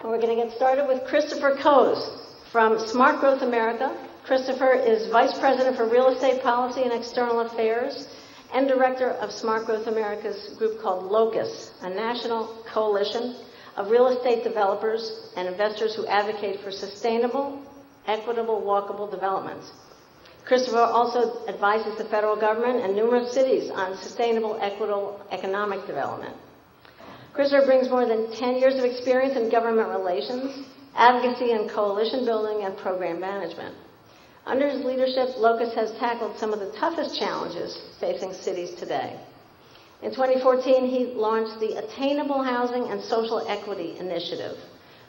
And we're going to get started with Christopher Coes from Smart Growth America. Christopher is Vice President for Real Estate Policy and External Affairs and Director of Smart Growth America's group called Locus, a national coalition of real estate developers and investors who advocate for sustainable, equitable, walkable developments. Christopher also advises the federal government and numerous cities on sustainable, equitable economic development. Christopher brings more than 10 years of experience in government relations, advocacy and coalition building, and program management. Under his leadership, Locus has tackled some of the toughest challenges facing cities today. In 2014, he launched the Attainable Housing and Social Equity Initiative,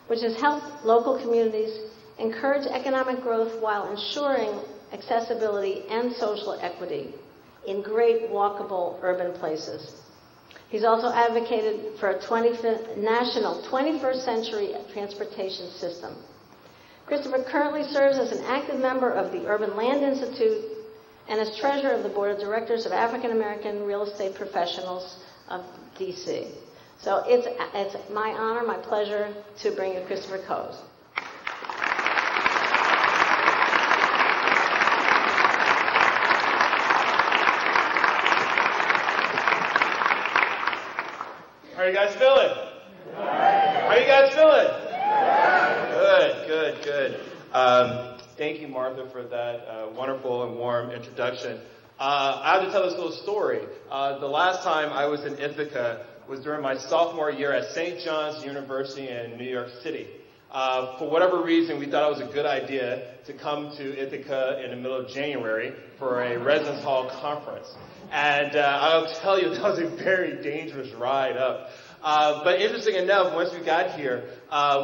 which has helped local communities encourage economic growth while ensuring accessibility and social equity in great walkable urban places. He's also advocated for a national 21st century transportation system. Christopher currently serves as an active member of the Urban Land Institute and as treasurer of the board of directors of African American Real Estate Professionals of DC. So it's my honor, my pleasure to bring you Christopher Coes. How are you guys feeling? How are you guys feeling? Good. Thank you, Martha, for that wonderful and warm introduction. I have to tell this little story. The last time I was in Ithaca was during my sophomore year at St. John's University in New York City. For whatever reason, we thought it was a good idea to come to Ithaca in the middle of January for a residence hall conference. And I'll tell you, that was a very dangerous ride up. But interesting enough, once we got here,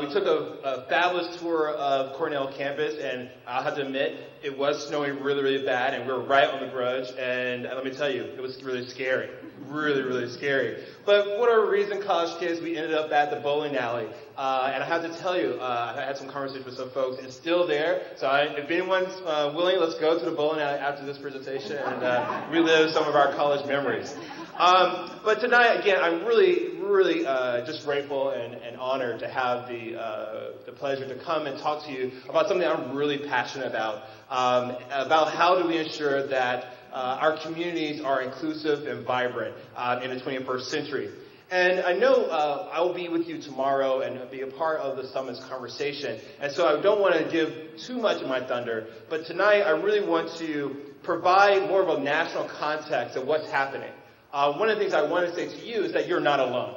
we took a fabulous tour of Cornell campus, and I have to admit, it was snowing really, really bad, and we were right on the grudge, and let me tell you, it was really scary. Really, really scary. But for whatever reason, college kids, we ended up at the bowling alley. And I have to tell you, I had some conversations with some folks. It's still there. So if anyone's willing, let's go to the bowling alley after this presentation and relive some of our college memories. But tonight, again, I'm really just grateful and honored to have the pleasure to come and talk to you about something I'm really passionate about how do we ensure that our communities are inclusive and vibrant in the 21st century. And I know I will be with you tomorrow and be a part of the summit's conversation. And so I don't want to give too much of my thunder, but tonight I really want to provide more of a national context of what's happening. One of the things I want to say to you is that you're not alone.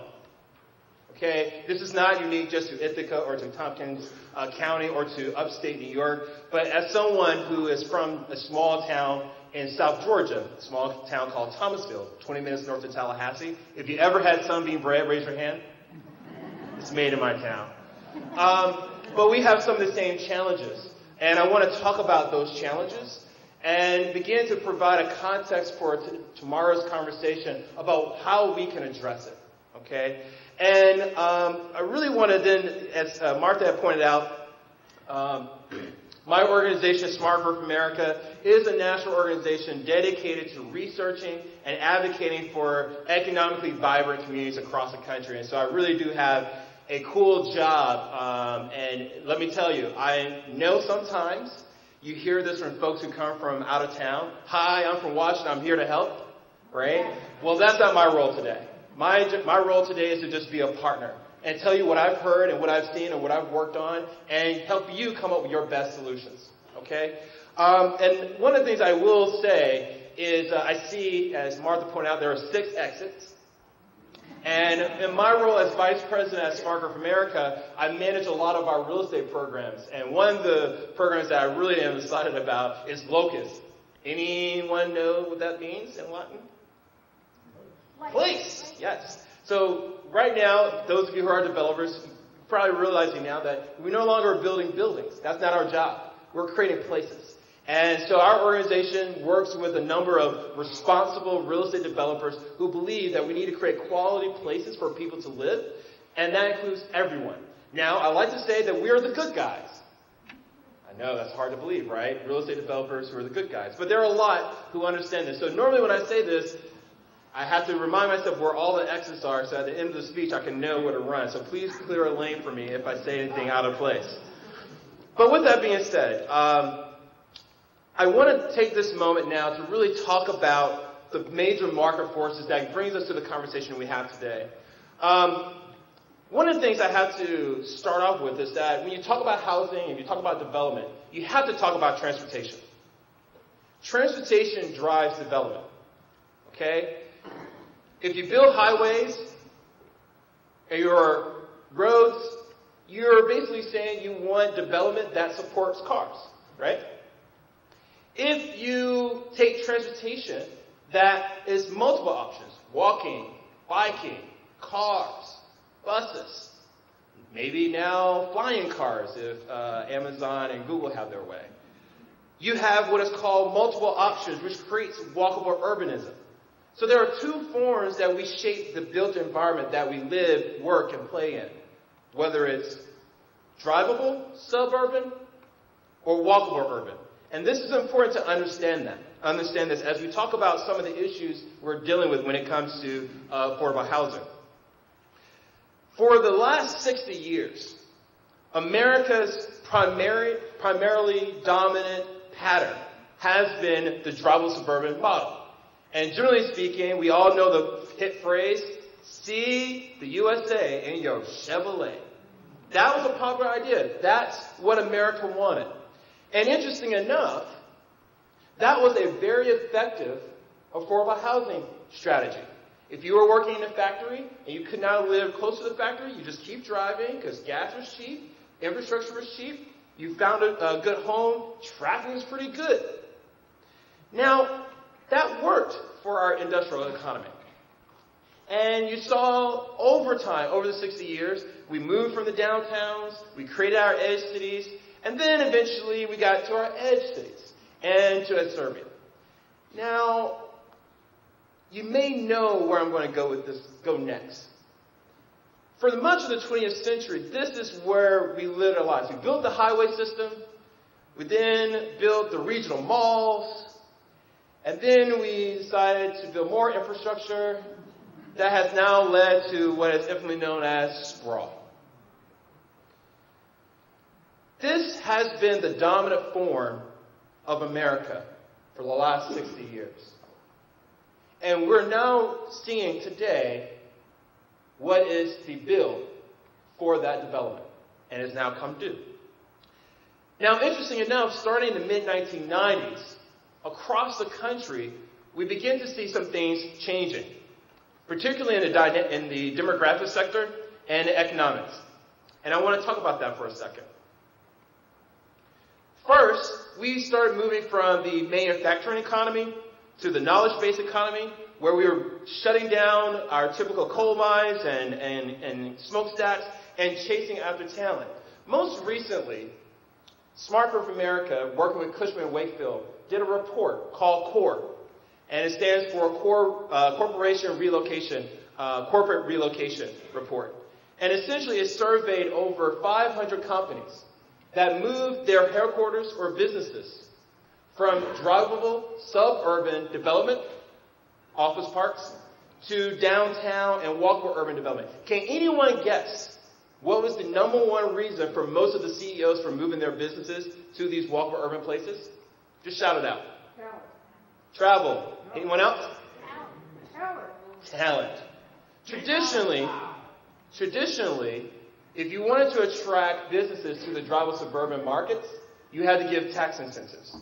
Okay? This is not unique just to Ithaca or to Tompkins County or to upstate New York, but as someone who is from a small town in South Georgia, a small town called Thomasville, 20 minutes north of Tallahassee. If you ever had sunbeam bread, raise your hand. It's made in my town. But we have some of the same challenges. And I want to talk about those challenges and begin to provide a context for tomorrow's conversation about how we can address it. Okay? And I really want to then, as Martha had pointed out, my organization, Smart Growth America, is a national organization dedicated to researching and advocating for economically vibrant communities across the country. And so I really do have a cool job. And let me tell you, I know sometimes you hear this from folks who come from out of town. Hi, I'm from Washington. I'm here to help. Right? Well, that's not my role today. My role today is to just be a partner and tell you what I've heard and what I've seen and what I've worked on and help you come up with your best solutions, okay? And one of the things I will say is I see, as Martha pointed out, there are 6 exits. And in my role as Vice President at Smart Growth America, I manage a lot of our real estate programs. And one of the programs that I really am excited about is Locus. Anyone know what that means in Latin? Place, yes. So right now, those of you who are developers probably realizing now that we no longer are building buildings. That's not our job. We're creating places. And so our organization works with a number of responsible real estate developers who believe that we need to create quality places for people to live, and that includes everyone. Now, I like to say that we are the good guys. I know that's hard to believe, right? Real estate developers who are the good guys. But there are a lot who understand this. So normally when I say this, I have to remind myself where all the exits are so at the end of the speech I can know where to run. So please clear a lane for me if I say anything out of place. But with that being said, I want to take this moment now to really talk about the major market forces that brings us to the conversation we have today. One of the things I have to start off with is that when you talk about housing and you talk about development, you have to talk about transportation. Transportation drives development. Okay? If you build highways and your roads, you're basically saying you want development that supports cars, right? If you take transportation that is multiple options, walking, biking, cars, buses, maybe now flying cars if Amazon and Google have their way. You have what is called multiple options, which creates walkable urbanism. So there are two forms that we shape the built environment that we live, work, and play in, whether it's drivable, suburban, or walkable urban. And this is important to understand this as we talk about some of the issues we're dealing with when it comes to affordable housing. For the last 60 years, America's primarily dominant pattern has been the drivable suburban model. And generally speaking, we all know the hit phrase, see the USA in your Chevrolet. That was a popular idea. That's what America wanted. And interesting enough, that was a very effective affordable housing strategy. If you were working in a factory and you could not live close to the factory, you just keep driving because gas was cheap, infrastructure was cheap, you found a good home, traffic was pretty good. Now, that worked for our industrial economy. And you saw over time, over the 60 years, we moved from the downtowns, we created our edge cities, and then eventually we got to our edge cities and to suburbia. Now, you may know where I'm going to go next. For much of the 20th century, this is where we lived our lives. We built the highway system, we then built the regional malls, and then we decided to build more infrastructure that has now led to what is infamously known as sprawl. This has been the dominant form of America for the last 60 years. And we're now seeing today what is the bill for that development, and has now come due. Now, interesting enough, starting in the mid-1990s, across the country, we begin to see some things changing, particularly in the demographic sector and economics. And I want to talk about that for a second. First, we started moving from the manufacturing economy to the knowledge-based economy, where we were shutting down our typical coal mines and smokestacks and chasing after talent. Most recently, Smart Growth America, working with Cushman & Wakefield, did a report called CORE, and it stands for Corporate Relocation Report. And essentially it surveyed over 500 companies that moved their headquarters or businesses from drivable suburban development, office parks, to downtown and walkable urban development. Can anyone guess what was the number one reason for most of the CEOs for moving their businesses to these walkable urban places? Just shout it out. Travel. Anyone else? Talent. Traditionally, if you wanted to attract businesses to the drivable suburban markets, you had to give tax incentives.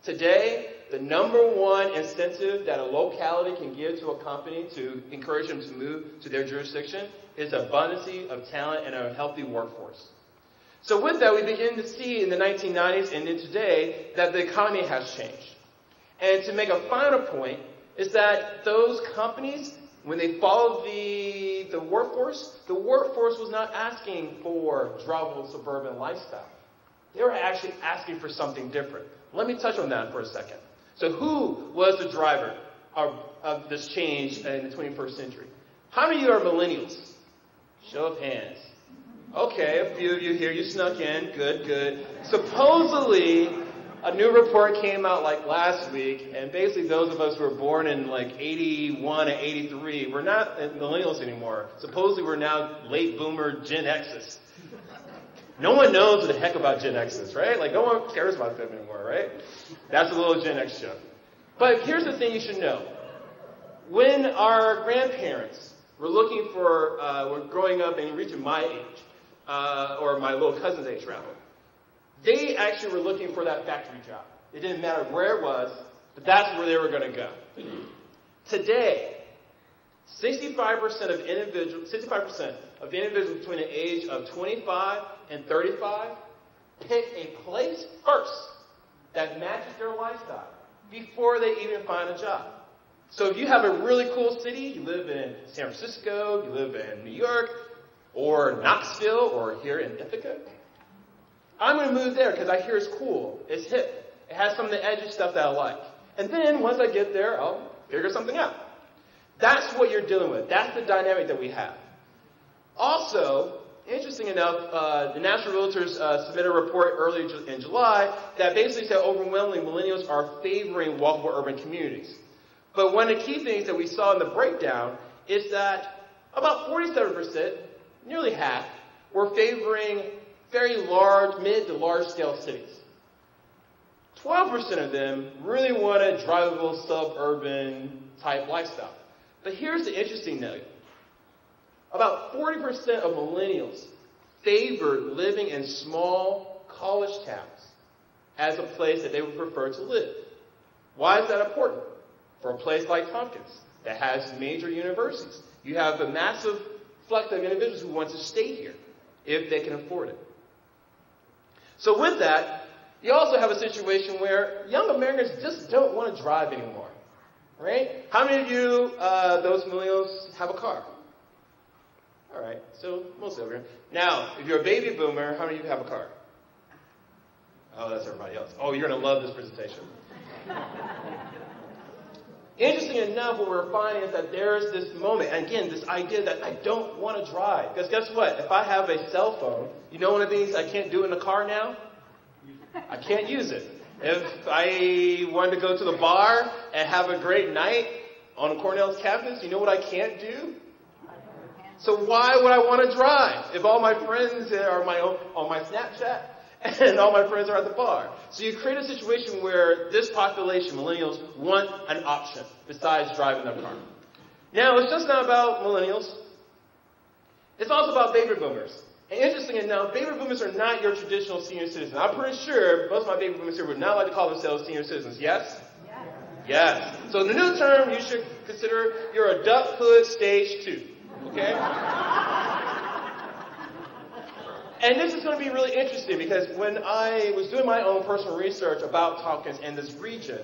Today, the number one incentive that a locality can give to a company to encourage them to move to their jurisdiction is abundance of talent and a healthy workforce. So with that, we begin to see in the 1990s and in today that the economy has changed. And to make a final point is that those companies, when they followed the workforce was not asking for drivable suburban lifestyle. They were actually asking for something different. Let me touch on that for a second. So who was the driver of this change in the 21st century? How many of you are millennials? Show of hands. Okay, a few of you here, you snuck in. Good. Supposedly, A new report came out like last week, and basically those of us who were born in like 81 and 83, we're not millennials anymore. Supposedly we're now late boomer Gen X's. No one knows what the heck about Gen X's, right? Like no one cares about them anymore, right? That's a little Gen X joke. But here's the thing you should know. When our grandparents were looking for, were growing up and reaching my age, or my little cousin's age rather, they actually were looking for that factory job. It didn't matter where it was, but that's where they were going to go. Today, 65% of individuals between the age of 25 and 35 pick a place first that matches their lifestyle before they even find a job. So if you have a really cool city, you live in San Francisco, you live in New York, or Knoxville, or here in Ithaca, I'm going to move there because I hear it's cool, it's hip, it has some of the edgy stuff that I like. And then once I get there, I'll figure something out. That's what you're dealing with. That's the dynamic that we have. Also, interesting enough, the National Realtors submitted a report early in July that basically said overwhelmingly millennials are favoring walkable urban communities. But one of the key things that we saw in the breakdown is that about 47%, nearly half, were favoring very large, mid to large scale cities. 12% of them really want a drivable, suburban type lifestyle. But here's the interesting note. About 40% of millennials favor living in small college towns as a place that they would prefer to live. Why is that important? For a place like Tompkins that has major universities, you have a massive flux of individuals who want to stay here if they can afford it. So with that, you also have a situation where young Americans just don't want to drive anymore, right? How many of you, those millennials, have a car? All right, so most of you. Now, if you're a baby boomer, how many of you have a car? Oh, that's everybody else. Oh, you're going to love this presentation. Interesting enough, what we're finding is that there's this moment, and again, this idea that I don't want to drive. Because guess what? If I have a cell phone, you know one of the things I can't do in the car now? I can't use it. If I wanted to go to the bar and have a great night on Cornell's campus, you know what I can't do? So why would I want to drive if all my friends are on my Snapchat and all my friends are at the bar? So you create a situation where this population, millennials, want an option besides driving their car. Now, it's just not about millennials. It's also about baby boomers. And interesting enough, baby boomers are not your traditional senior citizens. I'm pretty sure most of my baby boomers here would not like to call themselves senior citizens. Yes? Yes. So the new term you should consider your adulthood stage 2. Okay? And this is going to be really interesting because when I was doing my own personal research about Tompkins and this region,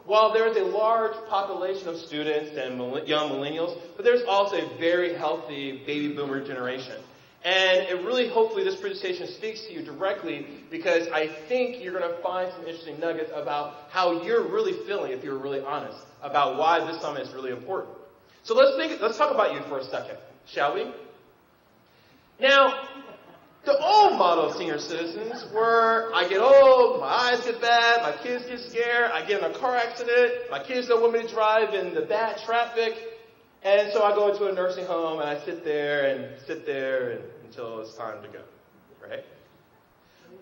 while there is a large population of students and young millennials, but there's also a very healthy baby boomer generation. And it really, hopefully, this presentation speaks to you directly because I think you're going to find some interesting nuggets about how you're really feeling, if you're really honest, about why this summit is really important. So let's talk about you for a second, shall we? Now, the old model of senior citizens were, I get old, my eyes get bad, my kids get scared, I get in a car accident, my kids don't want me to drive in the bad traffic, and so I go into a nursing home and I sit there until it's time to go, right?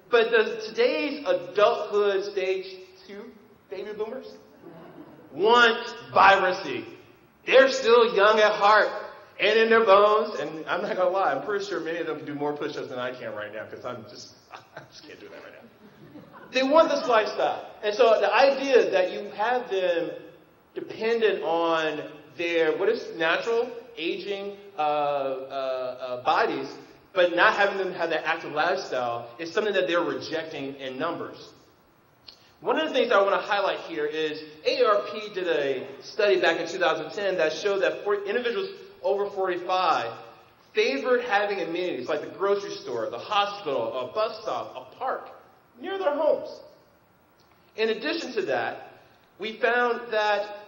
But does today's adulthood stage 2 baby boomers want vibrancy? They're still young at heart and in their bones, and I'm not going to lie, I'm pretty sure many of them can do more push-ups than I can right now because I just can't do that right now. They want this lifestyle. And so the idea that you have them dependent on their, what is natural, aging bodies, but not having them have that active lifestyle is something that they're rejecting in numbers. One of the things I want to highlight here is AARP did a study back in 2010 that showed that for individuals over 45 favored having amenities like the grocery store, the hospital, a bus stop, a park near their homes. In addition to that, we found that,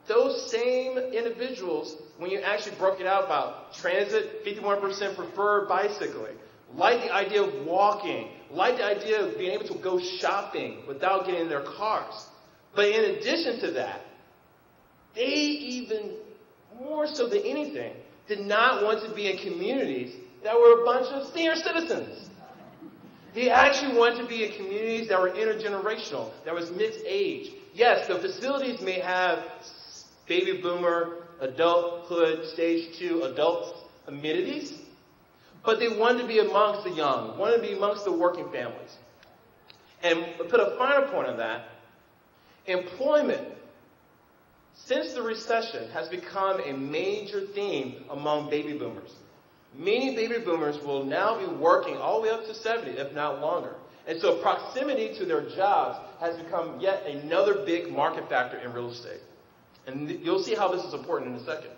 those same individuals, when you actually broke it out about transit, 51% prefer bicycling. like the idea of walking, like the idea of being able to go shopping without getting in their cars. But in addition to that, they even more so than anything did not want to be in communities that were a bunch of senior citizens. They actually wanted to be in communities that were intergenerational, that was mixed age. Yes, the facilities may have baby boomer, adulthood, stage 2 adults amenities, but they wanted to be amongst the young, wanted to be amongst the working families. And to put a finer point on that, employment, since the recession, has become a major theme among baby boomers. Many baby boomers will now be working all the way up to 70, if not longer. And so proximity to their jobs has become yet another big market factor in real estate. And you'll see how this is important in a second.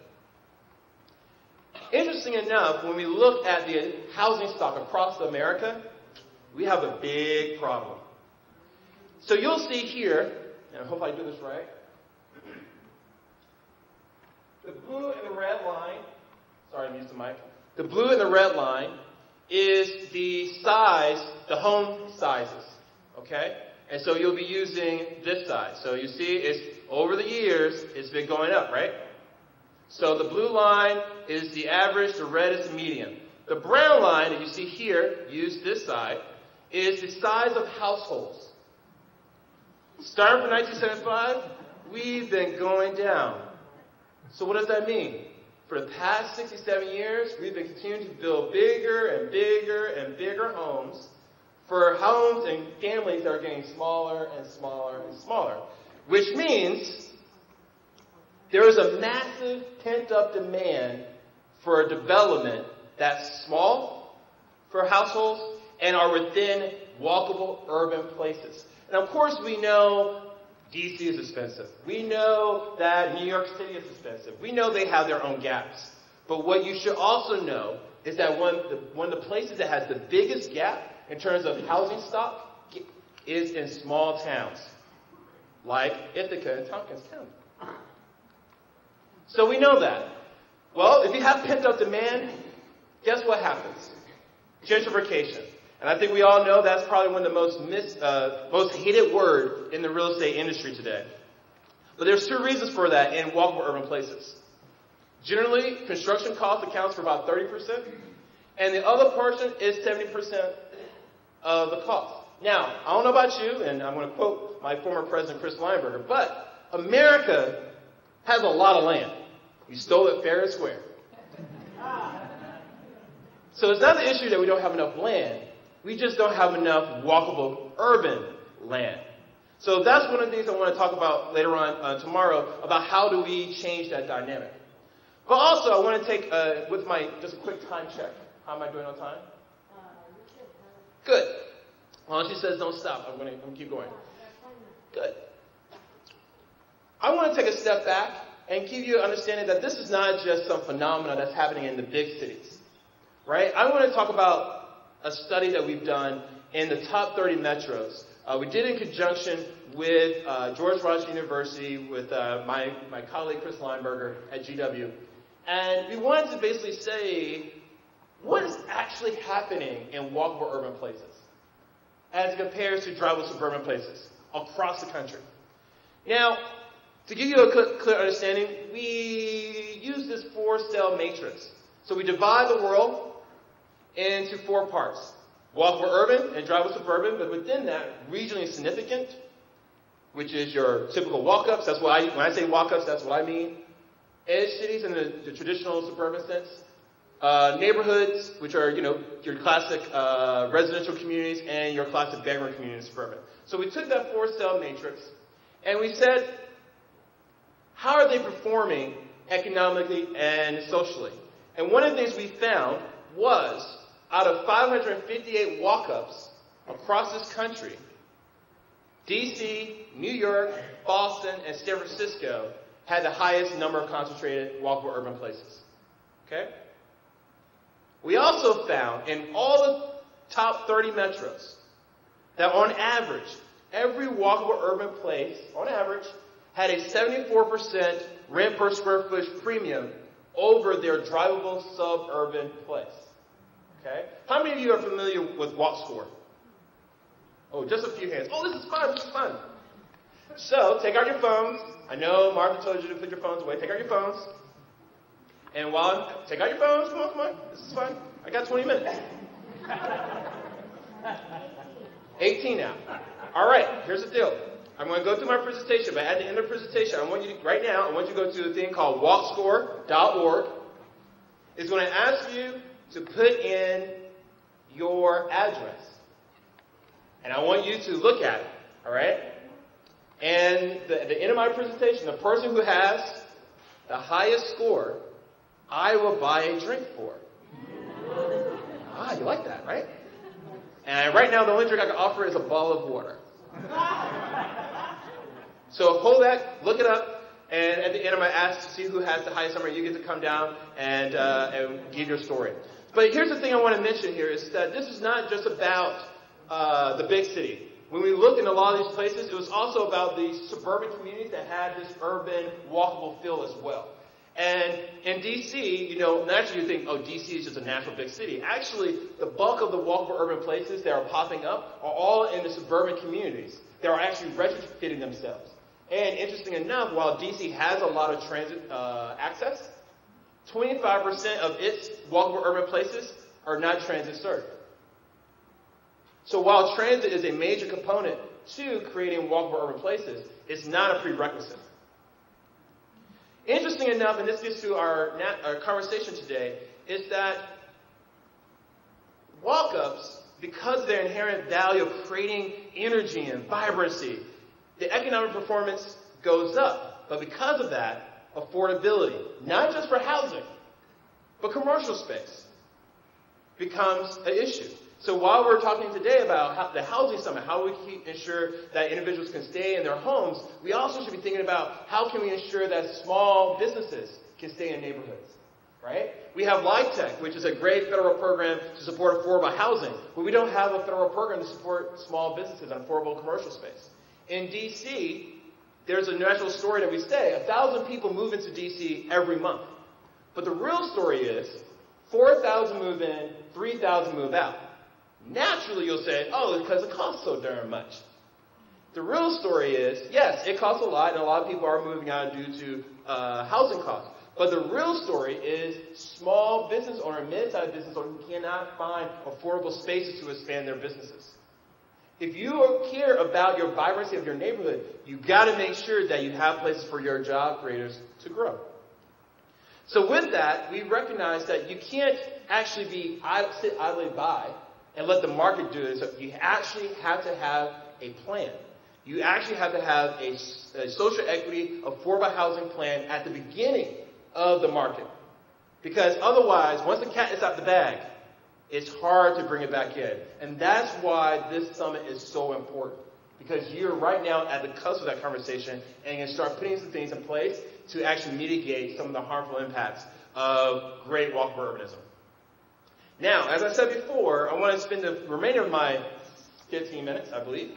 Interesting enough, when we look at the housing stock across America, we have a big problem. So you'll see here, and I hope I do this right, the blue and the red line, sorry, I used the mic. The blue and the red line is the size, the home sizes, okay? And so you'll be using this size. So you see, it's over the years, it's been going up, right? So the blue line is the average, the red is the median. The brown line that you see here, use this side, is the size of households. Starting from 1975, we've been going down. So what does that mean? For the past 67 years, we've been continuing to build bigger and bigger and bigger homes for homes and families that are getting smaller and smaller and smaller, which means there is a massive pent-up demand for a development that's small for households and are within walkable urban places. And of course, we know DC is expensive. We know that New York City is expensive. We know they have their own gaps. But what you should also know is that one of the places that has the biggest gap in terms of housing stock is in small towns, like Ithaca and Tompkins County. So we know that. Well, if you have pent-up demand, guess what happens? Gentrification. And I think we all know that's probably one of the most hated word in the real estate industry today. But there's two reasons for that in walkable urban places. Generally, construction cost accounts for about 30%, and the other portion is 70% of the cost. Now, I don't know about you, and I'm going to quote my former president, Chris Lineberger, but America has a lot of land. We stole it fair and square. So it's not the issue that we don't have enough land. We just don't have enough walkable urban land. So that's one of the things I want to talk about later on tomorrow, about how do we change that dynamic. But also, I want to take, with my, just a quick time check. How am I doing on time? Good. Well, she says don't stop. I'm going to keep going. Good. I want to take a step back and give you an understanding that this is not just some phenomena that's happening in the big cities. Right? I want to talk about a study that we've done in the top 30 metros. We did it in conjunction with George Washington University, with my colleague Chris Lineberger at GW. And we wanted to basically say, what is actually happening in walkable urban places as compared to drivable suburban places across the country? Now, to give you a clear understanding, we use this 4-cell matrix. So we divide the world into 4 parts. Walkable urban and drivable suburban, but within that, regionally significant, which is your typical walk-ups. That's what when I say walk-ups, that's what I mean. Edge cities in the traditional suburban sense. Neighborhoods, which are, your classic residential communities and your classic bedroom community in suburban. So we took that 4-cell matrix and we said, how are they performing economically and socially? And one of the things we found was, out of 558 walk-ups across this country, DC, New York, Boston, and San Francisco had the highest number of concentrated walkable urban places. Okay? We also found in all the top 30 metros that on average, every walkable urban place, on average, had a 74% rent per square foot premium over their drivable suburban place. Okay? How many of you are familiar with WalkScore? Oh, just a few hands. Oh, this is fun. This is fun. So, take out your phones. I know Martha told you to put your phones away. Take out your phones. And take out your phones. Come on, come on. This is fun. I got 20 minutes. 18 now. All right, here's the deal. I'm going to go through my presentation, but at the end of the presentation, I want you to go to a thing called walkscore.org. It's going to ask you to put in your address. And I want you to look at it, all right? And at the end of my presentation, the person who has the highest score, I will buy a drink for. Ah, you like that, right? And right now, the only drink I can offer is a bottle of water. So hold that, look it up, and at the end, I'm going to ask to see who has the highest number. You get to come down and give your story. But here's the thing I want to mention here is that this is not just about the big city. When we look in a lot of these places, it was also about the suburban communities that had this urban, walkable feel as well. And in D.C., naturally you think, oh, D.C. is just a natural big city. Actually, the bulk of the walkable urban places that are popping up are all in the suburban communities. They are actually retrofitting themselves. And interesting enough, while D.C. has a lot of transit access, 25% of its walkable urban places are not transit served. So while transit is a major component to creating walkable urban places, it's not a prerequisite. Interesting enough, and this gets to our conversation today, is that walk-ups, because of their inherent value of creating energy and vibrancy, the economic performance goes up. But because of that, affordability, not just for housing, but commercial space, becomes an issue. So while we're talking today about the housing summit, how we can ensure that individuals can stay in their homes, we also should be thinking about how can we ensure that small businesses can stay in neighborhoods, right? We have LifeTech, which is a great federal program to support affordable housing, but we don't have a federal program to support small businesses and affordable commercial space. In D.C., there's a natural story that we say, 1,000 people move into D.C. every month. But the real story is 4,000 move in, 3,000 move out. Naturally, you'll say, oh, because it costs so darn much. The real story is, yes, it costs a lot, and a lot of people are moving out due to housing costs. But the real story is small business owner, mid-sized business owner who cannot find affordable spaces to expand their businesses. If you care about your vibrancy of your neighborhood, you've got to make sure that you have places for your job creators to grow. So with that, we recognize that you can't actually sit idly by and let the market do it. So you actually have to have a plan. You actually have to have a social equity, affordable housing plan at the beginning of the market. Because otherwise, once the cat is out the bag, it's hard to bring it back in. And that's why this summit is so important. Because you're right now at the cusp of that conversation and you can start putting some things in place to actually mitigate some of the harmful impacts of great walkable urbanism. Now, as I said before, I want to spend the remainder of my 15 minutes, I believe,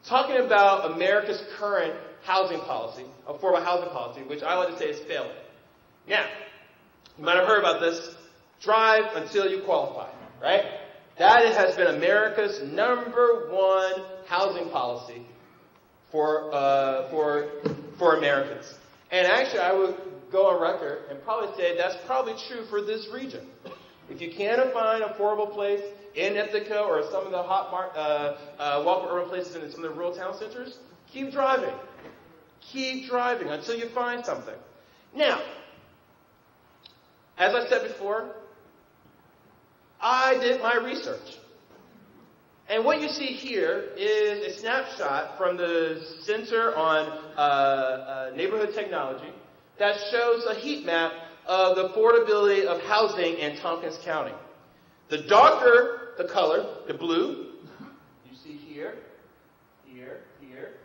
talking about America's current housing policy, affordable housing policy, which I like to say is failing. Now, you might have heard about this, drive until you qualify, right? That has been America's #1 housing policy for Americans. And actually, I would go on record and probably say that's probably true for this region. If you can't find an affordable place in Ithaca or some of the walkable urban places in some of the rural town centers, keep driving. Keep driving until you find something. Now, as I said before, I did my research. And what you see here is a snapshot from the Center on Neighborhood Technology that shows a heat map of the affordability of housing in Tompkins County. The darker the color, the blue, you see here, here, here,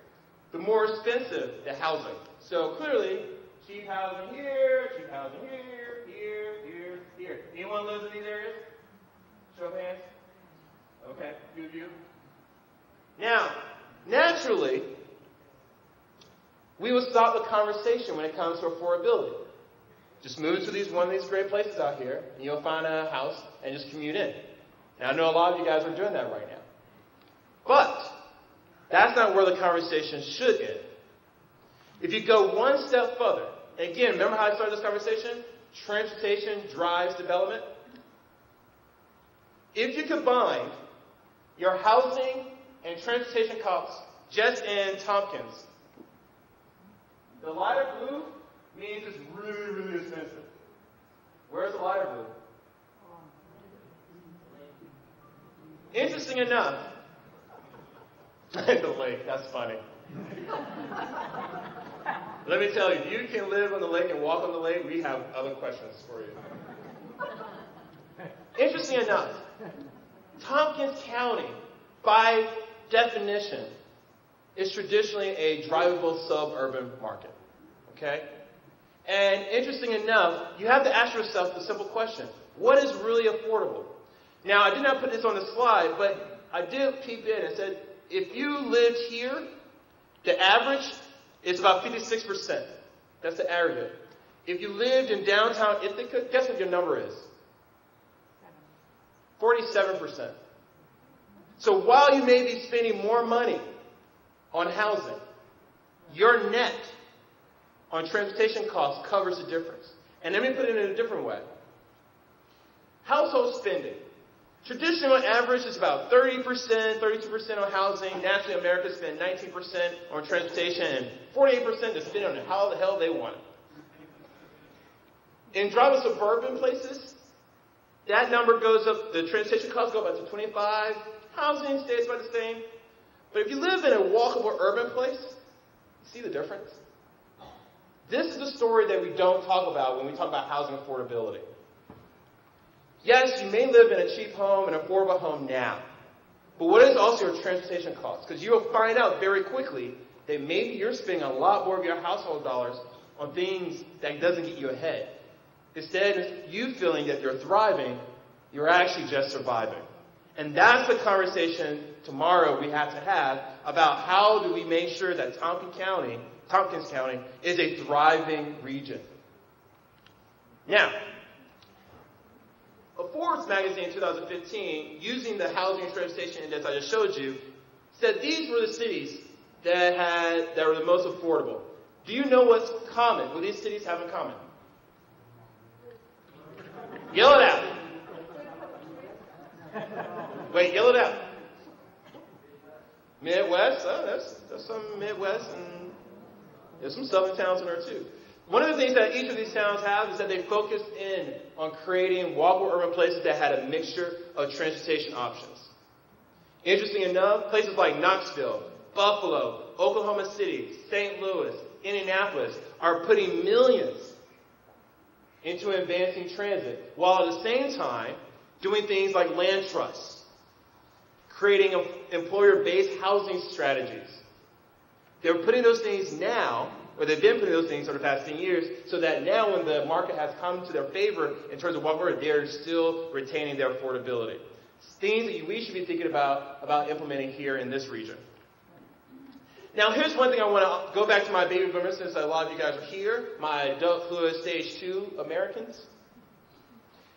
the more expensive the housing. So clearly, cheap housing here, cheap housing here, here, here, here. Anyone lives in these areas? Show of hands. Okay, few of you. Now, naturally, we will stop the conversation when it comes to affordability. Just move to one of these great places out here, and you'll find a house and just commute in. Now, I know a lot of you guys are doing that right now. But that's not where the conversation should end. If you go one step further, and again, remember how I started this conversation? Transportation drives development. If you combine your housing and transportation costs just in Tompkins, the lighter blue means it's really, really expensive. Where's the lighter blue? Interesting enough, the lake, that's funny. Let me tell you, if you can live on the lake and walk on the lake, we have other questions for you. Interesting enough, Tompkins County, by definition, is traditionally a drivable suburban market. Okay? And interesting enough, you have to ask yourself the simple question, what is really affordable? Now, I did not put this on the slide, but I did peep in and said, if you lived here, the average is about 56%. That's the aggregate. If you lived in downtown Ithaca, guess what your number is? 47%. So while you may be spending more money on housing, your net on transportation costs covers the difference. And let me put it in a different way. Household spending. Traditional average is about 30%, 32% on housing. Naturally, Americans spend 19% on transportation and 48% to spend on how the hell they want it. In driving suburban places, that number goes up, the transportation costs go up to 25, housing stays about the same. But if you live in a walkable urban place, see the difference? This is the story that we don't talk about when we talk about housing affordability. Yes, you may live in a cheap home, an affordable home now. But what is also your transportation costs? Because you will find out very quickly that maybe you're spending a lot more of your household dollars on things that doesn't get you ahead. Instead of you feeling that you're thriving, you're actually just surviving. And that's the conversation tomorrow we have to have about how do we make sure that Tompkins County is a thriving region. Now, Forbes magazine in 2015, using the housing and transportation index I just showed you, said these were the cities that were the most affordable. Do you know what's common? What these cities have in common? Yell it out. Wait, yell it out. Midwest? Oh, there's some Midwest, and there's some southern towns in there too. One of the things that each of these towns have is that they focused in on creating walkable urban places that had a mixture of transportation options. Interesting enough, places like Knoxville, Buffalo, Oklahoma City, St. Louis, Indianapolis are putting millions into advancing transit, while at the same time doing things like land trusts, creating employer-based housing strategies. They're putting those things now, or they've been putting those things for the past 10 years, so that now when the market has come to their favor in terms of walkable, they're still retaining their affordability. It's things that we should be thinking about implementing here in this region. Now, here's one thing I want to go back to my baby boomers, since a lot of you guys are here, my adulthood stage 2 Americans.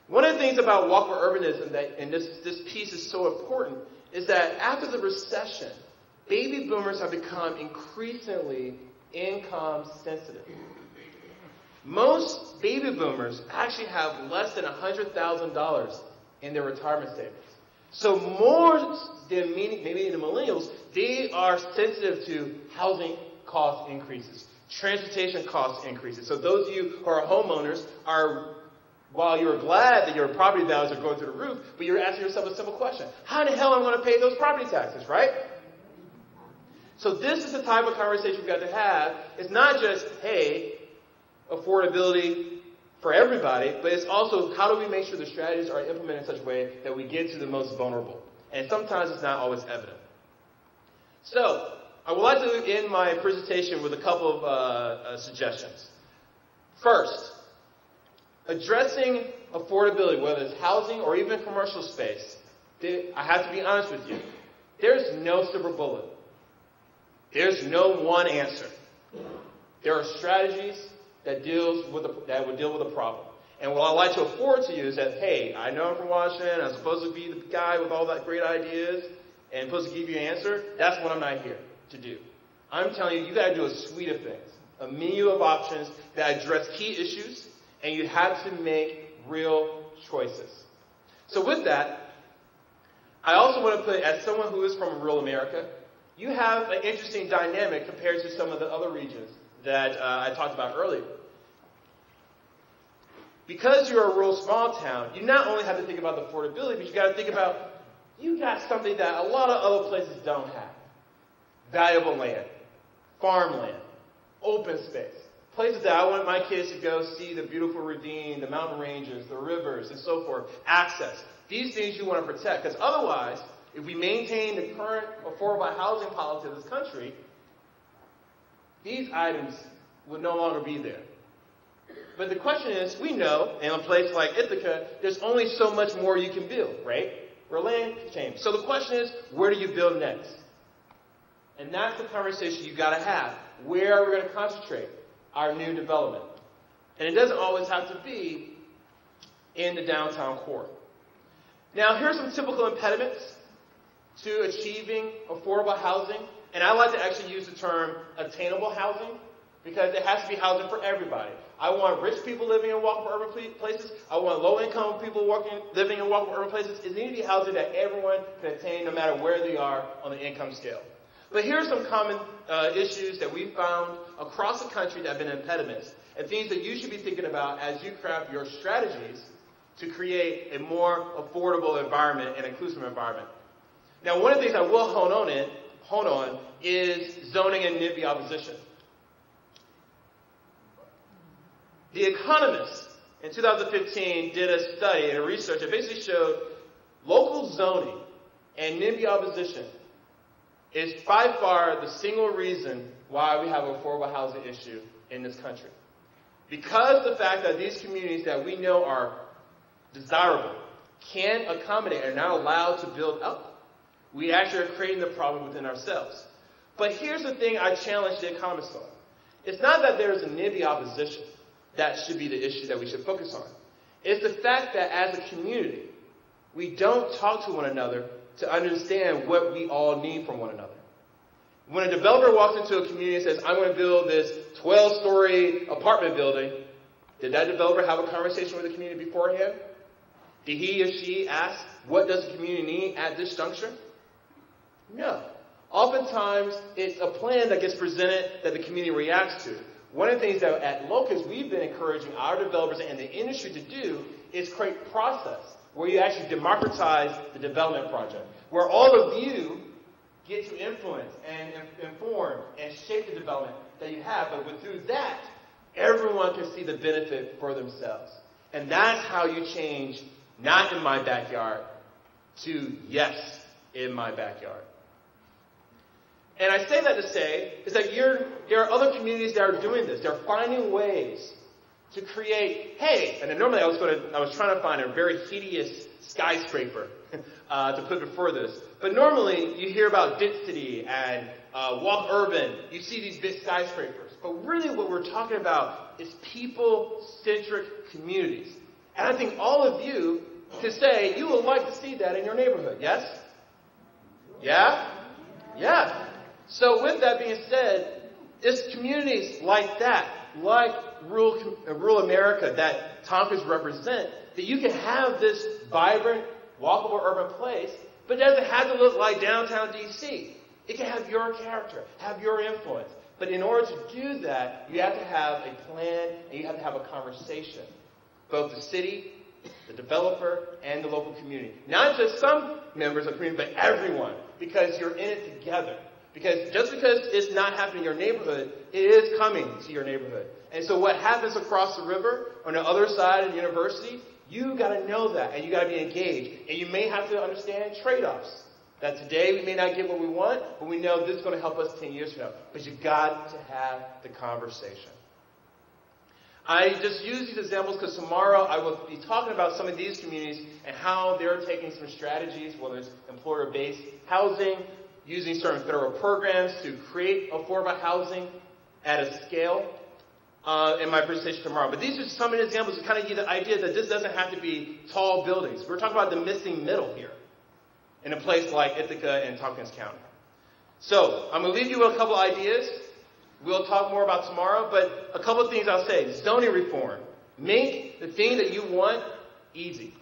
One of the things about walkable urbanism and this piece is so important is that after the recession, baby boomers have become increasingly income sensitive. Most baby boomers actually have less than $100,000 in their retirement savings. So more than maybe the millennials, they are sensitive to housing cost increases, transportation cost increases. So those of you who are homeowners are, while you're glad that your property values are going through the roof, but you're asking yourself a simple question. How in the hell am I going to pay those property taxes, right? So this is the type of conversation we've got to have. It's not just, hey, affordability for everybody, but it's also how do we make sure the strategies are implemented in such a way that we get to the most vulnerable. And sometimes it's not always evident. So I would like to end my presentation with a couple of suggestions. First, addressing affordability, whether it's housing or even commercial space, I have to be honest with you. There's no silver bullet. There's no one answer. There are strategies, that would deal with the problem. And what I like to afford to you is that, hey, I know I'm from Washington, I'm supposed to be the guy with all that great ideas, and supposed to give you an answer. That's what I'm not here to do. I'm telling you, you got to do a suite of things, a menu of options that address key issues, and you have to make real choices. So with that, I also want to put, as someone who is from rural America, you have an interesting dynamic compared to some of the other regions that I talked about earlier. Because you're a rural small town, you not only have to think about the affordability, but you got to think about, you got something that a lot of other places don't have. Valuable land, farmland, open space, places that I want my kids to go see the beautiful ravine, the mountain ranges, the rivers, and so forth, access. These things you want to protect, because otherwise, if we maintain the current affordable housing policy of this country, these items would no longer be there. But the question is, we know, in a place like Ithaca, there's only so much more you can build, right? We're land change. So the question is, where do you build next? And that's the conversation you got to have. Where are we going to concentrate our new development? And it doesn't always have to be in the downtown core. Now, here's some typical impediments to achieving affordable housing. And I like to actually use the term attainable housing, because it has to be housing for everybody. I want rich people living in walkable urban places. I want low-income people living in walkable urban places. It needs to be housing that everyone can attain no matter where they are on the income scale. But here are some common issues that we found across the country that have been impediments, and things that you should be thinking about as you craft your strategies to create a more affordable environment and inclusive environment. Now, one of the things I will hone on is zoning and NIMBY opposition. The Economist in 2015 did a study and a research that basically showed local zoning and NIMBY opposition is by far the single reason why we have an affordable housing issue in this country. Because the fact that these communities that we know are desirable can't accommodate and are not allowed to build up, we actually are creating the problem within ourselves. But here's the thing I challenge the Economist on. It's not that there's a NIMBY opposition that should be the issue that we should focus on. It's the fact that as a community, we don't talk to one another to understand what we all need from one another. When a developer walks into a community and says, I'm going to build this 12-story apartment building, did that developer have a conversation with the community beforehand? Did he or she ask, what does the community need at this juncture? No. Oftentimes, it's a plan that gets presented that the community reacts to. One of the things that at Locust we've been encouraging our developers and the industry to do is create process where you actually democratize the development project, where all of you get to influence and inform and shape the development that you have, but through that, everyone can see the benefit for themselves. And that's how you change not in my backyard to yes in my backyard. And I say that to say is that there are other communities that are doing this. They're finding ways to create, hey, and then normally I was trying to find a very hideous skyscraper to put before this. But normally you hear about density and walk urban. You see these big skyscrapers. But really what we're talking about is people-centric communities. And I think all of you can say you would like to see that in your neighborhood, yes? Yeah? Yeah. So with that being said, it's communities like that, like rural America that Tompkins represent, that you can have this vibrant, walkable urban place, but it doesn't have to look like downtown D.C. It can have your character, have your influence. But in order to do that, you have to have a plan and you have to have a conversation. Both the city, the developer, and the local community. Not just some members of the community, but everyone, because you're in it together. Because just because it's not happening in your neighborhood, it is coming to your neighborhood. And so what happens across the river, on the other side of the university, you got to know that, and you got to be engaged. And you may have to understand trade-offs. That today we may not get what we want, but we know this is going to help us 10 years from now. But you got to have the conversation. I just use these examples because tomorrow I will be talking about some of these communities and how they're taking some strategies, whether it's employer-based housing, using certain federal programs to create affordable housing at a scale, in my presentation tomorrow. But these are some examples to kind of give the idea that this doesn't have to be tall buildings. We're talking about the missing middle here in a place like Ithaca and Tompkins County. So I'm going to leave you with a couple ideas. We'll talk more about tomorrow, but a couple of things I'll say. Zoning reform. Make the thing that you want easy.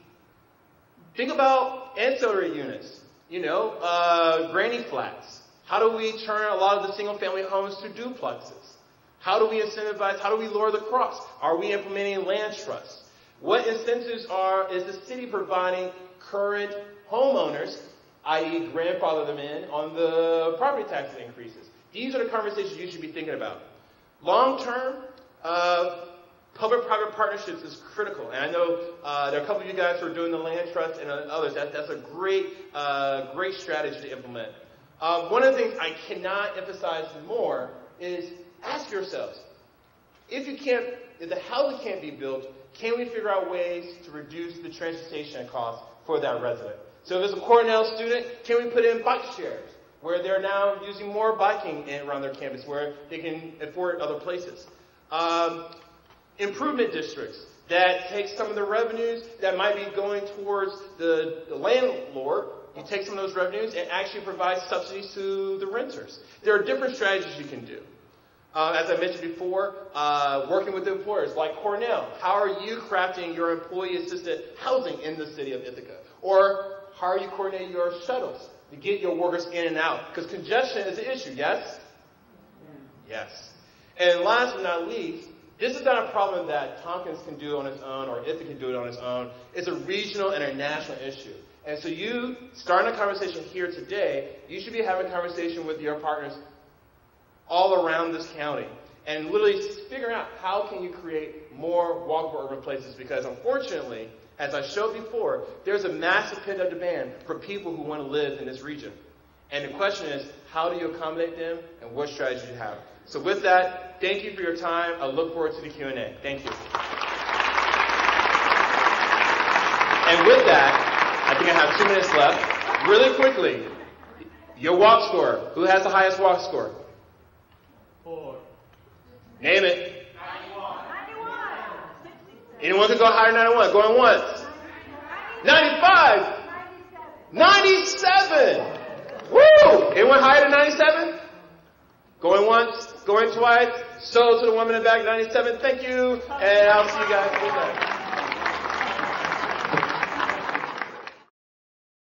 Think about ancillary units. Granny flats. How do we turn a lot of the single-family homes to duplexes? How do we incentivize? How do we lower the costs? Are we implementing land trusts? What incentives is the city providing current homeowners, i.e. grandfather them in, on the property tax increases? These are the conversations you should be thinking about. Long-term, public-private partnerships is critical. And I know there are a couple of you guys who are doing the land trust and others. That's a great strategy to implement. One of the things I cannot emphasize more is ask yourselves, if the housing can't be built, can we figure out ways to reduce the transportation costs for that resident? So if it's a Cornell student, can we put in bike shares, where they're now using more biking around their campus, where they can afford other places? Improvement districts that take some of the revenues that might be going towards the landlord. You take some of those revenues and actually provide subsidies to the renters. There are different strategies you can do. As I mentioned before, working with employers like Cornell. How are you crafting your employee-assisted housing in the city of Ithaca? Or how are you coordinating your shuttles to get your workers in and out? Because congestion is an issue, yes? Yes. And last but not least, this is not a problem that Tompkins can do on its own or Ithaca can do it on its own. It's a regional and a national issue. And so you, starting a conversation here today, you should be having a conversation with your partners all around this county and literally figuring out how can you create more walkable urban places, because unfortunately, as I showed before, there's a massive pent-up demand for people who want to live in this region. And the question is, how do you accommodate them and what strategy do you have? So with that, thank you for your time. I look forward to the Q&A. Thank you. And with that, I think I have 2 minutes left. Really quickly, your walk score. Who has the highest walk score? 4. Name it. 91. Anyone can go higher than 91. Going once. 95. 97. Woo! Anyone higher than 97? Going once, going twice. So to the woman in the back, 97. Thank you. And I'll see you guys. Good night.